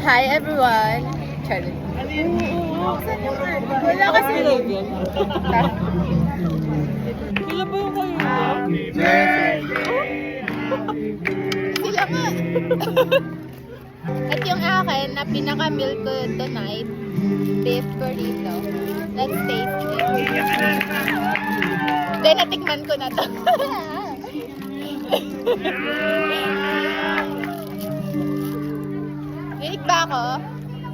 Hi everyone! Charlie. Wala kasi. Sila ba yung kayo? Sila nga. At yung akin na pinaka-meal ko tonight, beef burrito. Let's taste it. Then, natikman ko na to. Rinig ba ako?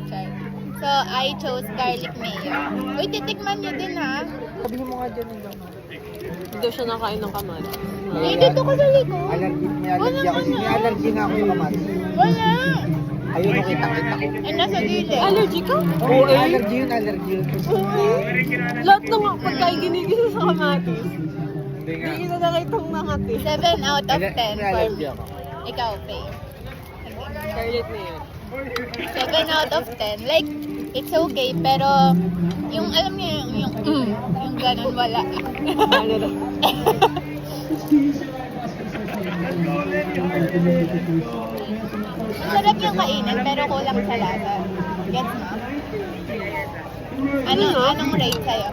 Sorry. So, I chose garlic mayo. Uy, titikman nyo din ha. Sabihin mo nga dyan. Hindi daw siya nakain ng kamatis. Eh, dito ko sa likod. May allergy ako. May allergy nga ako sa kamatis. Wala. Ayun, nakita ko. Ay, nasa gilid. Allergy ka? Oo, allergy yun. Lahat ng pagkain ginigisa sa kamatis. Hindi nga. Hindi na nakitang nakatis. 7 out of 10 May for allergy me. ako. Ikaw, Faye. Scarlett na yun. 7 out of 10. Like, it's okay, pero yung alam niyo yung ganun wala. Ano na? Masarap yung kainin, pero kulang sa lasa. Gets mo? Anong rate sa'yo?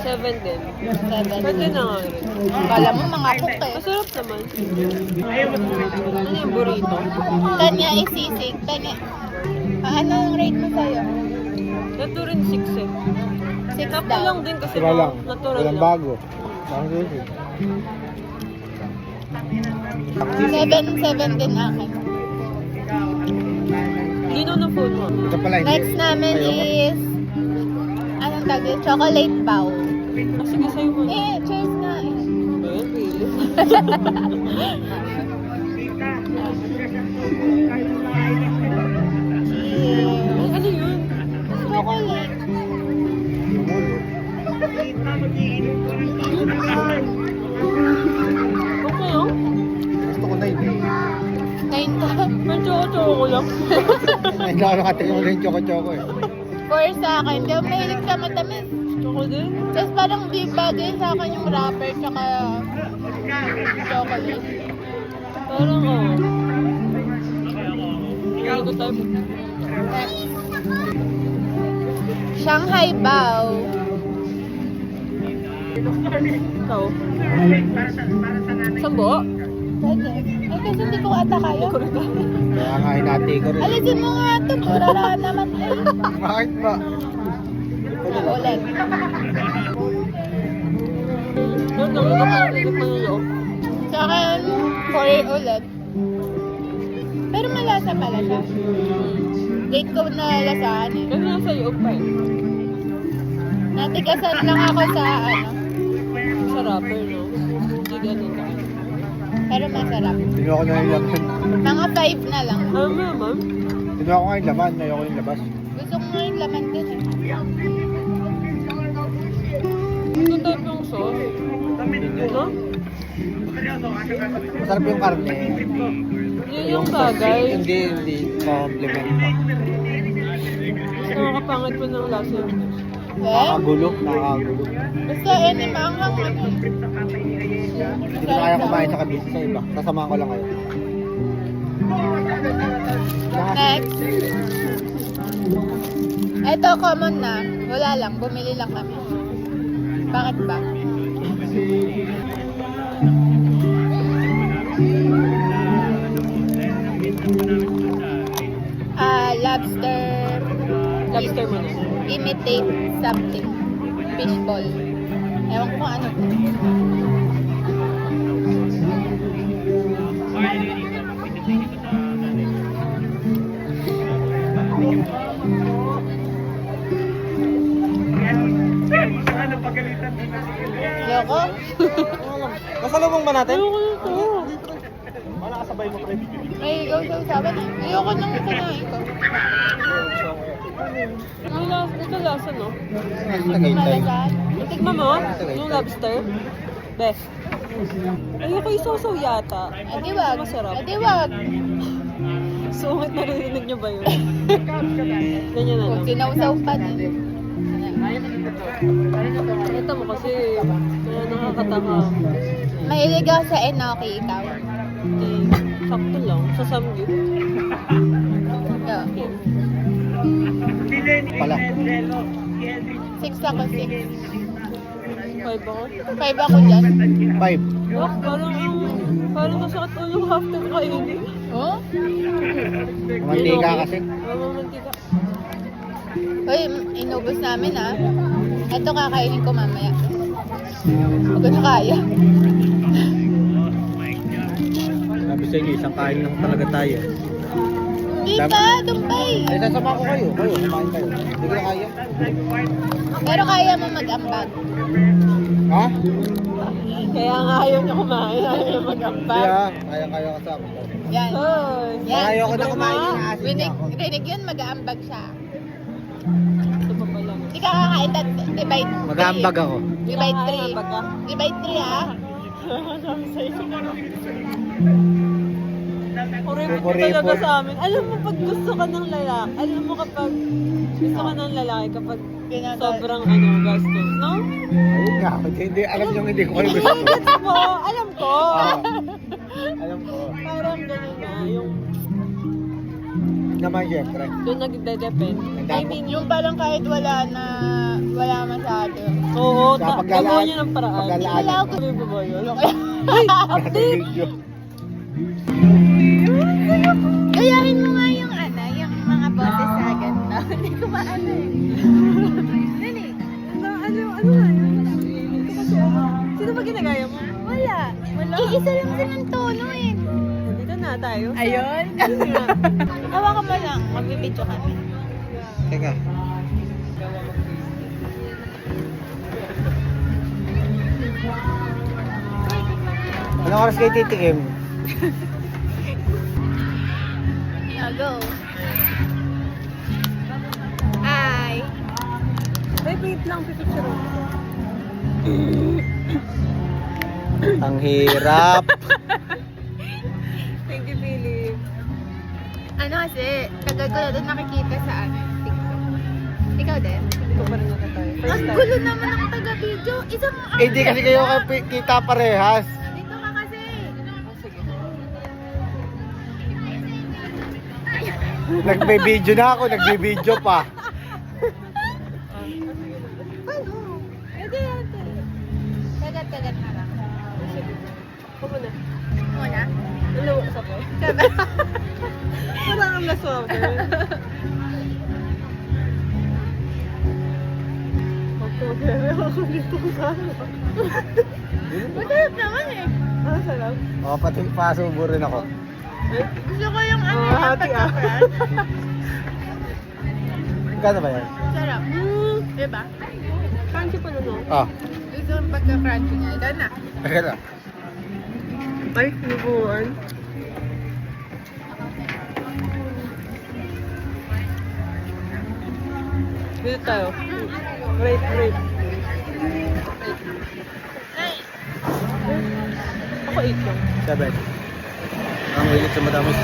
7 din. 7. Pwede na nga rin. Kala mo mga cook eh. Masarap naman. Ano yung burrito? Tanya isisig. Tanya. Ano ang rate mo sa'yo? Ito rin 6 eh. 6 Sakto daw. lang din kasi Diba lang? natural Walang lang. bago. Bakit yun? 7 din akin. Lino na phone mo. Ito pala, hindi. Next namin is anong tawag yun? Chocolate bow. Ah, sige, sa'yo mo. Eh, cheers na eh. Ayun, really. Cheers. Ay, ano yun? Chocolate. Okay lang. Gusto ko na yun. 9 to. Medyo ko lang. Hindi ako nakatingin mo yung choco-choco eh. 4 sa akin. Hindi ako mahilig sa matamis. Ako din. Tapos parang di bagay sa akin yung wrapper tsaka chocolate. Parang, Hindi ko type. Next. Shanghai Bao. Ikaw. Sambo? Pwede. Ay, kasi hindi ko ata kaya. Kaya nga hinati ko rin. Alisin mo nga ito. Muraraan naman eh. Bakit ba? Ulit. Doon, nakikita pa yung loob. Sa akin, 4 ulit. Pero malasa pala siya. Date ko na lasaan eh. Pero nasa loob pa eh. Natigasan lang ako sa Sa wrapper, no? Hindi ganun ka. pero masarap. Tinuha ko na yung laman. Mga 5 na lang. Ano naman? Tinuha ko nga yung laman. Ayoko yung labas. Gusto ko nga yung laman din eh. Ito type yung sauce. No? Masarap yung karne. Yun yung bagay. Hindi compliment pa. Mas nakakapangit po ng lasa yun. Eh? Nakakagulo. Basta animanghang ano. Hindi ko na kaya kumain sa kabisi sa iba. Sasamahan ko lang kayo. Next. Ito common na. Wala lang. Bumili lang kami. Bakit ba? Lobster. Lobster mo na. Imitate something. Fishball. Ewan ko ano. Yoko? Nasalubong ba natin? Ayoko na ito. Wala kasabay mo pre. May ikaw sa usapan. Ayoko nang kinain ko. Ang lasa, ito lasa, no? Tagaytay. Malasan. Tikman mo, yung lobster. Best. Ayoko isaw-saw yata. Adi wag. Masarap. Adi wag. Sungit, naririnig nyo ba yun? Ganyan na Kung lang. sinawsaw pa din. Ito mo kasi, kaya nakakataka. Mahilig ako sa enoki, ikaw. Sakto lang, sa samgyup. Ikaw. 6 ako, 6. 5 ako. 5 ako dyan. 5. Oh, parang masakit ulo after kainin. Oh? Mantika kasi. Mantika. Uy, inubos namin ah. Ito kakainin ko mamaya. Huwag ko na kaya. Sabi sa inyo, isang kain lang talaga tayo. Hindi pa, tumpay. Ay, sasama ko kayo. Kayo, kumain kayo. Hindi ko na kaya. Pero kaya mo mag-ambag. Ha? Kaya nga ayaw niya kumain. Ayaw niya mag-ambag. Kaya kasama ko. Yan. Hoy. Yan. Ayoko na kumain ng asin Rinig, ako. rinig yun, mag-aambag siya. Ito pa pala. Hindi ka kakain, divide 3. Mag-aambag ako. Divide Mag-aambag ka. 3. Divide 3 ah. Sabi sa'yo. Pupuripol. Kuripot talaga sa amin. Alam mo pag gusto ka ng lalaki, alam mo kapag gusto ka ng lalaki kapag sobrang gastos, no? Ayun nga. Hindi, alam nyo hindi ko kayo gusto. Gets mo? Alam ko. Alam ko. Parang gano'n na. Yung Naman syempre. doon nagde-depend. I mean, Yung parang kahit wala masyado. oo, Sa paglalaan- gagawa niyo ng paraan. paglalaan. Wala ako. Sabi mo ba yun? Ay, update! Video. Gayahin mo nga yung yung mga boses sa ganito. Hindi ko maano eh. Dali. Ano nga yun? Ito kasi ano? Sino ba ginagaya mo? Wala. Iisa lang silang tono eh. Nandito na tayo. Ayun. Hawakan mo lang. Magbibidyo kami. Teka. Anong oras kayo titikim? Go. Hi. Ay, wait lang. Pipicture mo. Ang hirap. Thank you, Philip. Ano kasi, tagal ko na doon nakikita sa TikTok. Ikaw din? Hindi ko pa rin nakatayo. First Ang time. gulo naman ng taga-video. Isang Eh, hindi kasi kayo kita parehas. Dito ka kasi. Oh, sige. Nagbe-video na ako, nagbe-video pa. Ano? Pwede natin. Tagat-tagat na lang. Sige. Ako muna. Muna. Hello, sa ko. Parang ang laswag. Ako dito sa Masarap naman eh. Ah, sarap. O, pati pasubo rin ako. Gusto ko yung hati ah. pagka-crush. Gano ba yan? Sarap. Diba? Crunchy pa na no? Ah, Gusto yung pagka-crunchy niya. Ito na. teka lang. Ay, nubuan. Dito tayo. Grape. Ay. Ako 8 lang. 7. Ang ulit sa matamis.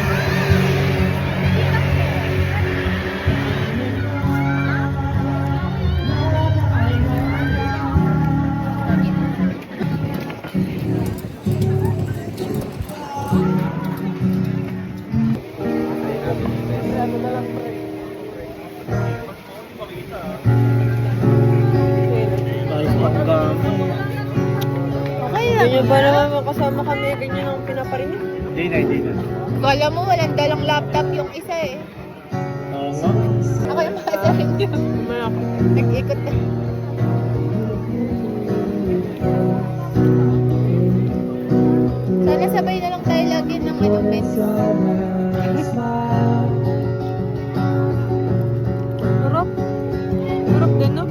Okay Hindi lang. nyo ba naman makasama kami ganyan ang pinaparinig? Hindi na. Kala mo walang dalang laptop yung isa eh. Oo nga. Ako yung makasarin yun. Mamaya ako. Nag-ikot na. Sana sabay na lang tayo lagi ng best. Sarap. Sarap din, no?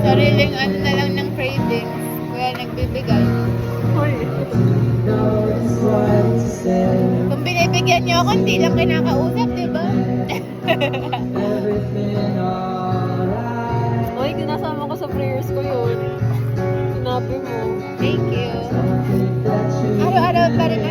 Sariling na lang ng craving. Kaya nagbibigay. Hoy. Kung binibigyan niyo ako, hindi lang kinakausap, di ba? Hoy, kinasama ko sa prayers ko yun. Sinabi mo. Thank you. Araw-araw pa rin